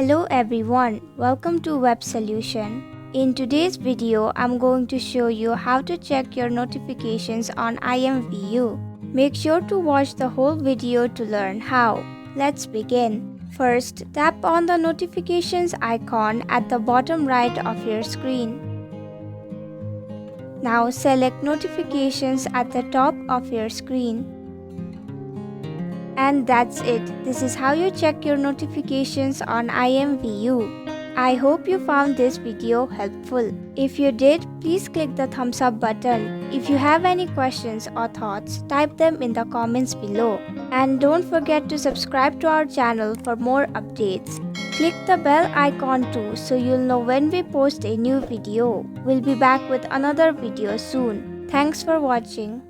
Hello everyone, welcome to Web Solution. In today's video, I'm going to show you how to check your notifications on IMVU. Make sure to watch the whole video to learn how. Let's begin. First, tap on the notifications icon at the bottom right of your screen. Now select notifications at the top of your screen. And that's it. This is how you check your notifications on IMVU. I hope you found this video helpful. If you did, please click the thumbs up button. If you have any questions or thoughts, type them in the comments below. And don't forget to subscribe to our channel for more updates. Click the bell icon too so you'll know when we post a new video. We'll be back with another video soon. Thanks for watching.